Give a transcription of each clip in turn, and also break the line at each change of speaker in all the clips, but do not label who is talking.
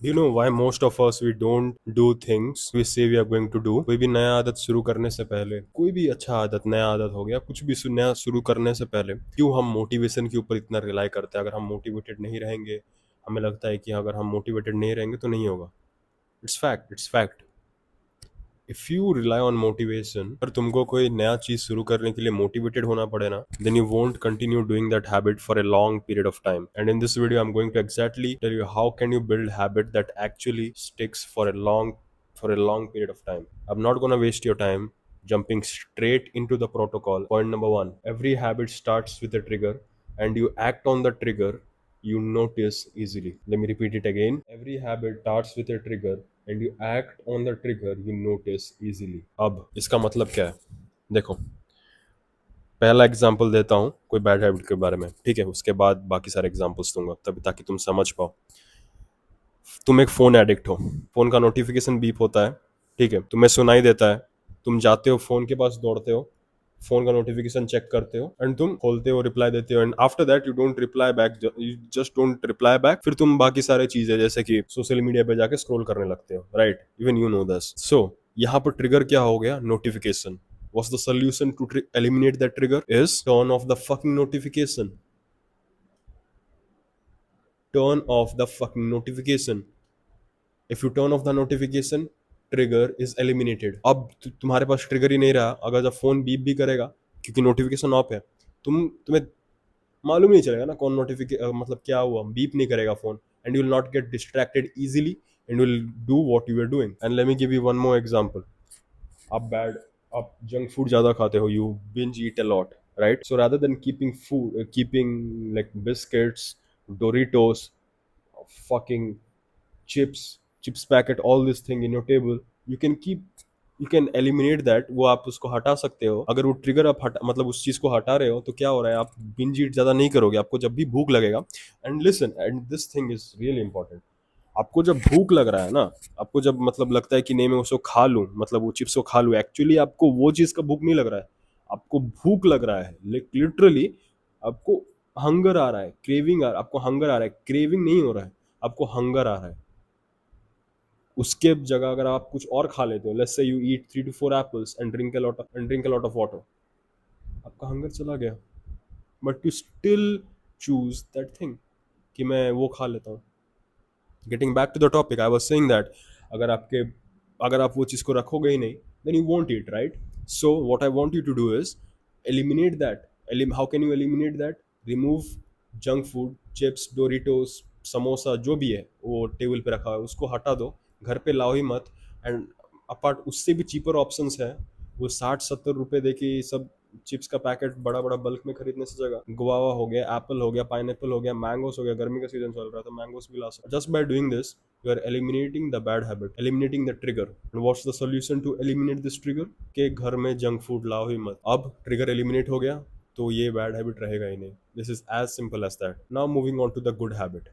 You know why most of us we don't do things we say we are going to do? कोई भी नया आदत शुरू करने से पहले, कोई भी अच्छा आदत, नया आदत हो गया, कुछ भी नया शुरू करने से पहले क्यों हम मोटिवेशन के ऊपर इतना रिलाई करते हैं? अगर हम मोटिवेटेड नहीं रहेंगे, हमें लगता है कि अगर हम मोटिवेटेड नहीं रहेंगे तो नहीं होगा। It's fact, it's fact. If you rely on motivation, पर तुमको कोई नया चीज शुरू करने के लिए मोटिवेटेड होना पड़े ना, then you won't continue doing that habit for a long period of time. And in this video I'm going to exactly tell you how can you build habit that actually sticks for a long period of time. I'm not going to waste your time jumping straight into the protocol. Point number 1, every habit starts with a trigger, and you act on the trigger you notice easily. Let me repeat it again. Every habit starts with a trigger, and you act on the trigger you notice easily. अब इसका मतलब क्या है? देखो, पहला example देता हूँ कोई बैड हैबिट के बारे में, ठीक है? उसके बाद बाकी सारे एग्जांपल्स दूंगा, तभी ताकि तुम समझ पाओ। तुम एक फोन एडिक्ट हो, फोन का नोटिफिकेशन बीप होता है, ठीक है? तुम्हें सुनाई देता है, तुम जाते हो फोन के पास, दौड़ते हो, फोन का नोटिफिकेशन चेक करते हो, एंड तुम खोलते हो, रिप्लाई देते हो, and after that you don't reply back, you just don't reply back. फिर तुम बाकी सारे चीजें जैसे कि सोशल मीडिया पे जाके स्क्रॉल करने लगते हो, right? Even you know this. So यहाँ पर ट्रिगर क्या हो गया? Notification. What's the solution to eliminate that trigger? Is turn off the fucking notification. Turn off the fucking notification. If you turn off the notification, trigger is eliminated. अब तुम्हारे पास trigger ही नहीं रहा। अगर जब फोन बीप भी करेगा, क्योंकि notification of है, तुम्हें मालूम ही नहीं चलेगा ना कौन नोटिफिकेशन, मतलब क्या हुआ, बीप नहीं करेगा phone, and you will not get distracted easily, and will do what you are doing. And let me give you one more example. आप बैड आप जंक फूड ज्यादा खाते हो, you binge eat a lot, right? So rather than keeping like biscuits, Doritos, fucking chips packet, all this thing in your table, you can eliminate that। वो आप उसको हटा सकते हो। अगर वो ट्रिगर आप हटा, मतलब उस चीज को हटा रहे हो, तो क्या हो रहा है? आप बिंज ईट ज्यादा नहीं करोगे, आपको जब भी भूख लगेगा। And listen, and this thing is really important. आपको जब भूख लग रहा है ना, आपको जब मतलब लगता है कि नहीं मैं उसको खा लूं, मतलब वो चिप्स को खा लूं, एक्चुअली आपको वो चीज का भूख नहीं लग रहा है, आपको भूख लग रहा है। लिटरली आपको हंगर आ रहा है, आपको हंगर आ रहा है, क्रेविंग नहीं हो रहा है, आपको हंगर आ रहा है। उसके जगह अगर आप कुछ और खा लेते हो, let's say you eat 3 to 4 apples and drink a lot of water, आपका हंगर चला गया, but you still choose that thing कि मैं वो खा लेता हूँ। Getting back to the topic, I was saying that अगर आपके अगर आप वो चीज़ को रखोगे ही नहीं, then you won't eat, right? So what I want you to do is eliminate that. How can you eliminate that? Remove junk food, chips, Doritos, samosa, जो भी है वो टेबल पे रखा है, उसको हटा दो, घर पे लाओ ही मत। एंड अपार्ट उससे भी चीपर ऑप्शंस है, वो 60-70 रुपए दे के सब चिप्स का पैकेट बड़ा बड़ा बल्क में खरीदने से जगह गुआवा हो गया, एप्पल हो गया, पाइनएप्पल हो गया, मैंगोस हो गया, गर्मी का सीजन चल रहा है तो मैंगोस भी ला सकते। Just by doing this you are eliminating the bad habit, eliminating the trigger. And what's the solution to eliminate this trigger? के घर में जंक फूड लाओ ही मत। अब ट्रिगर एलिमिनेट हो गया, तो ये बैड हैबिट रहेगा ही नहीं। This is as simple as that. Now moving on to the good habit.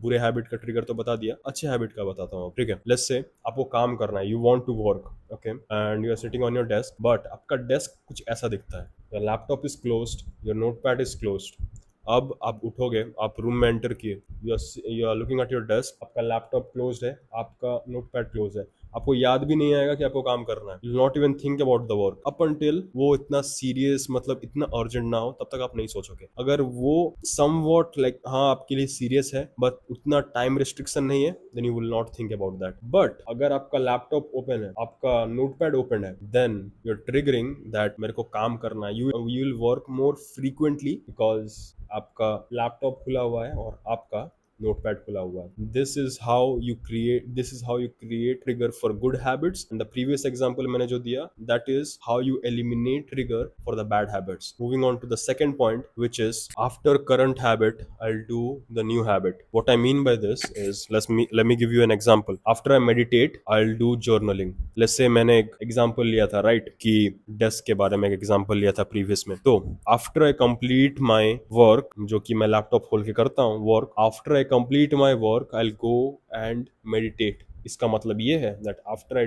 बुरे हैबिट का ट्रिगर तो बता दिया, अच्छे हैबिट का बताता हूँ, ठीक है? लेट्स से आपको काम करना है, you want to work, okay, and you are sitting on your desk, but आपका डेस्क कुछ ऐसा दिखता है, your laptop is closed, your notepad is closed. अब आप उठोगे, आप रूम में एंटर किए, you are looking at your desk, आपका लैपटॉप क्लोज्ड है, आपका नोटपैड क्लोज है, आपको याद भी नहीं आएगा कि आपको काम करना है। You not even think about the work up until वो इतना सीरियस, मतलब इतना अर्जेंट ना हो, तब तक आप नहीं सोचोगे। अगर वो सम वॉट लाइक हाँ आपके लिए सीरियस है, बट उतना टाइम रिस्ट्रिक्शन नहीं है, then you will not think about that. But अगर आपका लैपटॉप ओपन है, आपका नोटपैड ओपन है, then you are triggering that मेरे को काम करना है। You will work more frequently because आपका लैपटॉप खुला हुआ है और आपका नोटपैड खुला हुआ है। This is how you create trigger for good habits. And the previous example मैंने जो दिया, that is how you eliminate trigger for the bad habits. Moving on to the second point, which is after current habit I'll do the new habit. What I mean by this is, let me give you an example. After I meditate I'll do journaling. let's say मैंने एक example लिया था, right, कि desk के बारे में एक example लिया था प्रीवियस में। तो after I complete my work, जो कि मैं लैपटॉप खोल के करता हूँ work, after I complete my work I will go and meditate. इसका मतलब ये है that after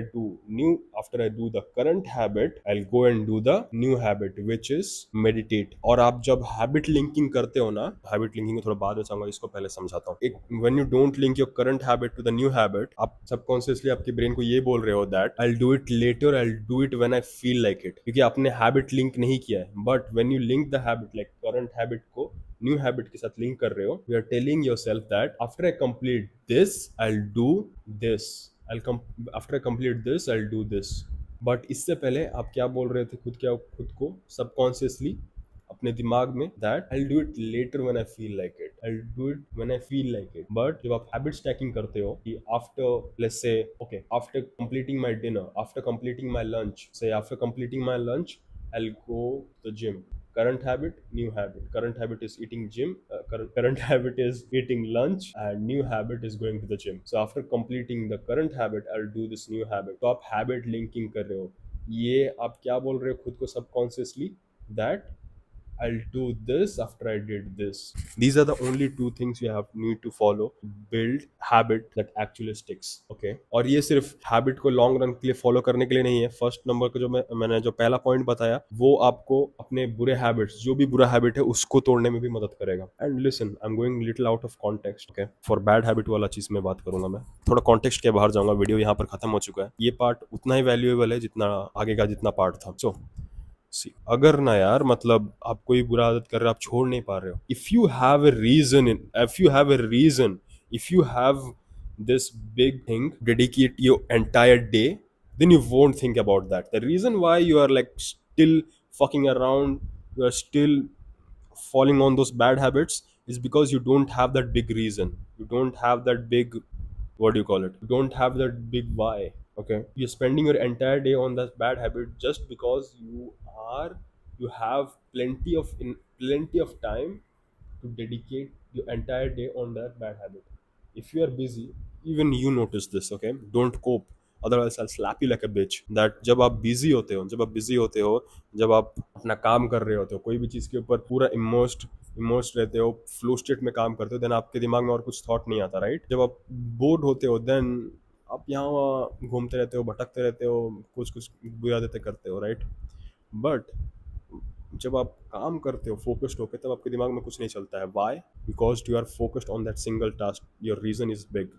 I do the current habit I will go and do the new habit which is meditate. और आप जब हैबिट लिंकिंग करते हो ना, हैबिट लिंकिंग में थोड़ा बाद में चाहूंगा, इसको पहले समझाता हूँ। एक when you don't link your current habit to the new habit, आप सबकॉन्शियसली आपके ब्रेन को ये बोल रहे हो that I will do it later, I will do it when I feel like it, क्योंकि आपने हैबिट लिंक नहीं किया है। But when you link the habit, like current habit को न्यू हैबिट के साथ लिंक कर रहे हो, you are telling yourself that after I complete this I will do this, after I complete this I will do this. But इससे पहले आप क्या बोल रहे थे खुद को सबकॉन्शियसली अपने दिमाग में that I do it later when I feel like it, I do it when I feel like it. But जब आप हैबिट स्टैकिंग करते हो कि after let's say okay after completing my dinner, after completing my lunch, say after completing my lunch I will go to the gym. Current habit, new habit. Current habit is eating gym. Current habit is eating lunch, and new habit is going to the gym. So after completing the current habit, I'll do this new habit. तो आप habit linking कर रहे हो, ये आप क्या बोल रहे हो खुद को subconsciously that I'll do this after I did this. These are the only two things you have need to follow to build habit that actually sticks. Okay. और ये सिर्फ habit को long run के लिए follow करने के लिए नहीं है। फर्स्ट नंबर का जो मैंने जो पहला पॉइंट बताया, वो आपको अपने बुरे habits, जो भी बुरा habit है उसको तोड़ने में भी मदद करेगा। And listen, I'm going little out of context. Okay. For bad habit वाला चीज में बात करूंगा, मैं थोड़ा कॉन्टेक्स्ट के बाहर जाऊंगा। वीडियो यहाँ पर खत्म हो चुका है। ये पार्ट उतना ही वैल्यूएबल है जितना आगे का जितना पार्ट था। सो अगर ना यार, मतलब आप कोई बुरा आदत कर रहे हो, आप छोड़ नहीं पा रहे हो, if you have a reason, if you have this big thing, dedicate your entire day, then you won't think about that. The reason why you are like still fucking around, you are still falling on those bad habits, is because you don't have that big reason, you don't have that big, what do you call it, you don't have that big why. Okay, you're spending your entire day on that bad habit just because you have plenty of time to dedicate your entire day on that bad habit. If you are busy, even you notice this. Okay, don't cope, otherwise I'll slap you like a bitch. That जब आप अपना काम कर रहे होते हो, कोई भी चीज़ के ऊपर पूरा इमर्स्ड रहते हो, फ्लो स्टेट में काम करते हो, देन आपके दिमाग में और कुछ थॉट नहीं आता, राइट। जब आप बोर्ड होते हो, देन आप यहाँ वहाँ घूमते रहते हो, भटकते रहते हो, कुछ कुछ बुरी आदतें करते हो, राइट। बट जब आप काम करते हो फोकस्ड होकर, तब आपके दिमाग में कुछ नहीं चलता है। Why? Because you are focused on that single task, your reason is big.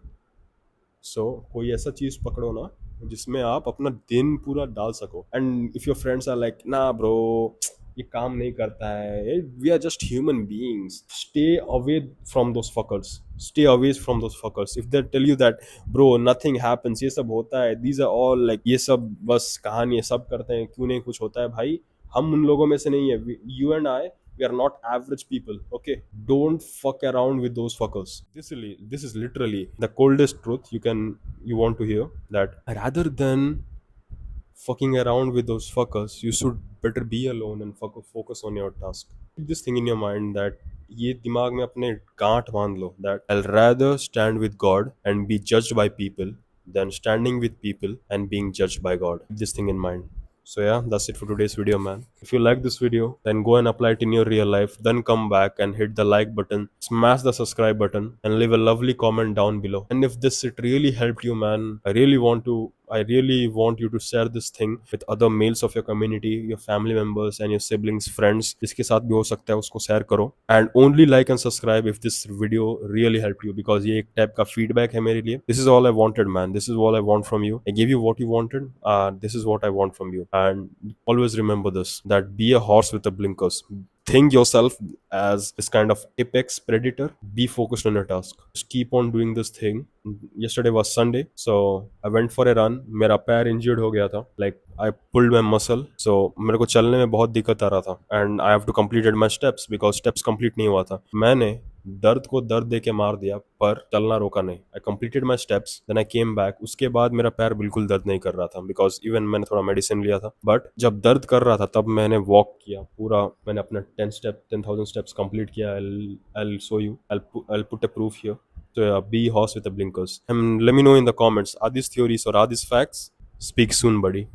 So कोई ऐसा चीज पकड़ो ना जिसमें आप अपना दिन पूरा डाल सको। And if your friends are like ना ब्रो, ये काम नहीं करता है, we are just human beings, stay away from those fuckers, stay away from those fuckers. If they tell you that bro nothing happens, ये सब होता है, दीज आर ऑल लाइक, ये सब बस कहानी है, सब करते हैं, क्यों नहीं कुछ होता है, भाई हम उन लोगों में से नहीं है। You and I, we are not average people. Okay, don't fuck around with those fuckers. This is literally the coldest truth you want to hear, that rather than fucking around with those fuckers, you should better be alone and focus on your task. Keep this thing in your mind, that ये दिमाग में अपने गांठ बांध लो, that I'll rather stand with God and be judged by people than standing with people and being judged by God. Keep this thing in mind. So yeah, that's it for today's video, man. If you like this video, then go and apply it in your real life. Then come back and hit the like button, smash the subscribe button, and leave a lovely comment down below. And if this it really helped you, man, I really want you to share this thing with other males of your community, your family members and your siblings, friends. जिसके साथ भी हो सकता है उसको share करो. And only like and subscribe if this video really helped you, because ये एक type का feedback है मेरे लिए. This is all I wanted, man. This is all I want from you. I gave you what you wanted. This is what I want from you. And always remember this, that be a horse with the blinkers. Think yourself as this kind of apex predator. Be focused on your task. Just keep on doing this thing. Yesterday was Sunday, so I went for a run. मेरा पैर injured हो गया था, like I pulled my muscle, so मेरे को चलने में बहुत दिक्कत आ रहा था, and I have to completed my steps because steps complete नहीं हुआ था। मैंने दर्द को दर्द दे के मार दिया, पर चलना रोका नहीं। I completed my steps, then I came back. उसके बाद मेरा पैर बिल्कुल दर्द नहीं कर रहा था, बिकॉज इवन मैंने थोड़ा मेडिसिन लिया था। बट जब दर्द कर रहा था तब मैंने वॉक किया पूरा, मैंने अपना 10,000 स्टेप्स कंप्लीट किया। I'll show you, I'll put a proof here. So yeah, be horse with the blinkers. And let me know in the comments, are these theories or are these facts? Speak soon, buddy.